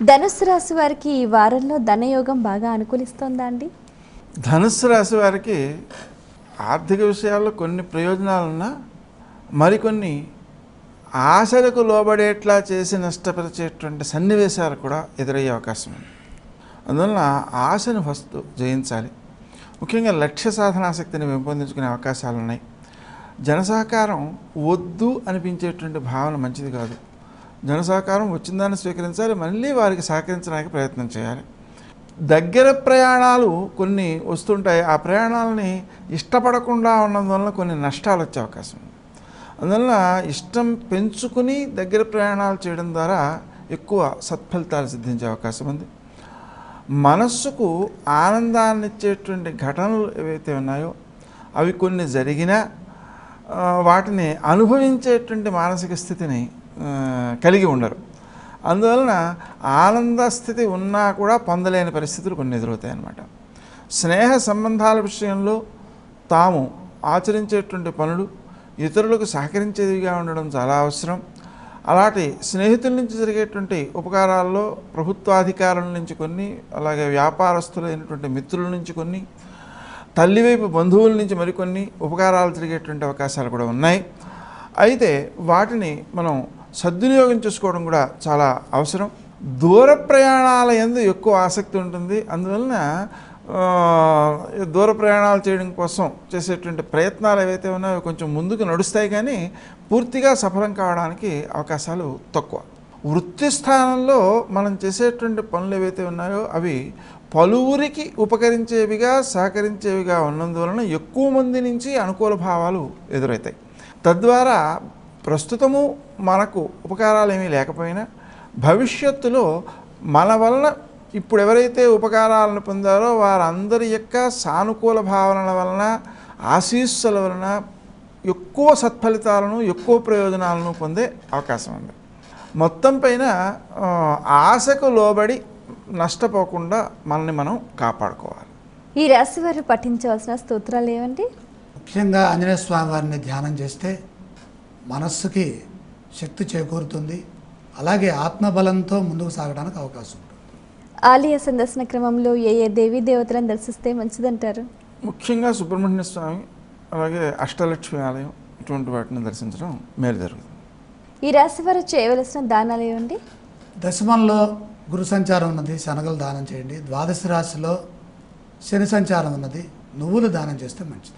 ధనుస్సు రాశి వారికి ఈ వారంలో ధనయోగం బాగా అనుకూలిస్తోందా అండి? ధనుస్సు రాశి వారికి ఆర్థిక విషయాల్లో కొన్ని ప్రయోజనాలున్నా మరికొన్ని ఆశలకు లోబడేట్లా చేసి నష్టపరిచేటువంటి సన్నివేశాలు కూడా ఎదురయ్యే అవకాశం ఉంది. అందువలన ఆశను ఫస్ట్ జయించాలి. ముఖ్యంగా లక్ష్య సాధనాశక్తిని పెంపొందించుకునే అవకాశాలు ఉన్నాయి. జనసహకారం వద్దు అనిపించేటువంటి భావన మంచిది కాదు. జనసహకారం వచ్చిందాన్ని స్వీకరించాలి, మళ్ళీ వారికి సహకరించడానికి ప్రయత్నం చేయాలి. దగ్గర ప్రయాణాలు కొన్ని వస్తుంటాయి. ఆ ప్రయాణాలని ఇష్టపడకుండా ఉన్నందువలన కొన్ని నష్టాలు వచ్చే అవకాశం ఉంది. అందువలన ఇష్టం పెంచుకుని దగ్గర ప్రయాణాలు చేయడం ద్వారా ఎక్కువ సత్ఫలితాలు సిద్ధించే అవకాశం ఉంది. మనస్సుకు ఆనందాన్ని ఇచ్చేటువంటి ఘటనలు ఏవైతే ఉన్నాయో అవి కొన్ని జరిగినా వాటిని అనుభవించేటువంటి మానసిక స్థితిని కలిగి ఉండరు. అందువలన ఆనంద స్థితి ఉన్నా కూడా పొందలేని పరిస్థితులు కొన్ని ఎదురవుతాయి అన్నమాట. స్నేహ సంబంధాల విషయంలో తాము ఆచరించేటువంటి పనులు ఇతరులకు సహకరించేదిగా ఉండడం చాలా అవసరం. అలాంటి స్నేహితుల నుంచి జరిగేటువంటి ఉపకారాల్లో ప్రభుత్వాధికారుల నుంచి కొన్ని, అలాగే వ్యాపారస్తులైనటువంటి మిత్రుల నుంచి కొన్ని, తల్లివైపు బంధువుల నుంచి మరికొన్ని ఉపకారాలు జరిగేటువంటి అవకాశాలు కూడా ఉన్నాయి. అయితే వాటిని మనం సద్వినియోగం చేసుకోవడం కూడా చాలా అవసరం. దూర ప్రయాణాల యందు ఎక్కువ ఆసక్తి ఉంటుంది. అందువలన దూర ప్రయాణాలు చేయడం కోసం చేసేటువంటి ప్రయత్నాలు ఏవైతే ఉన్నాయో కొంచెం ముందుకు నడుస్తాయి, కానీ పూర్తిగా సఫలం కావడానికి అవకాశాలు తక్కువ. వృత్తి స్థానంలో మనం చేసేటువంటి పనులు ఏవైతే ఉన్నాయో అవి పలువురికి ఉపకరించేవిగా సహకరించేవిగా ఉన్నందువలన ఎక్కువ మంది నుంచి అనుకూల భావాలు ఎదురవుతాయి. తద్వారా ప్రస్తుతము మనకు ఉపకారాలు ఏమీ లేకపోయినా భవిష్యత్తులో మన వలన ఇప్పుడు ఎవరైతే ఉపకారాలను పొందారో వారందరి యొక్క సానుకూల భావనల వలన, ఆశీస్సుల వలన ఎక్కువ సత్ఫలితాలను, ఎక్కువ ప్రయోజనాలను పొందే అవకాశం ఉంది. మొత్తం పైన ఆశకు లోబడి నష్టపోకుండా మనల్ని మనం కాపాడుకోవాలి. ఈ రాశి వారు పఠించవలసిన స్తోత్రాలు ఏమండి? ముఖ్యంగా ఆంజనేయ స్వామి వారిని ధ్యానం చేస్తే మనస్సుకి శక్తి చేకూరుతుంది. అలాగే ఆత్మబలంతో ముందుకు సాగడానికి అవకాశం ఉంటుంది. ఆలయ సందర్శన క్రమంలో ఏ ఏ దేవీ దేవతలను దర్శిస్తే మంచిదంటారు? ముఖ్యంగా సుబ్రహ్మణ్య స్వామి, అలాగే అష్టలక్ష్మి ఆలయం, ఇటువంటి వాటిని దర్శించడం మేలు జరుగుతుంది. ఈ రాశి వారు చేయవలసిన దానాలు ఏమండి? దశమంలో గురు సంచారం ఉన్నది, శనగలు దానం చేయండి. ద్వాదశ రాశిలో శని సంచారం ఉన్నది, నువ్వులు దానం చేస్తే మంచిది.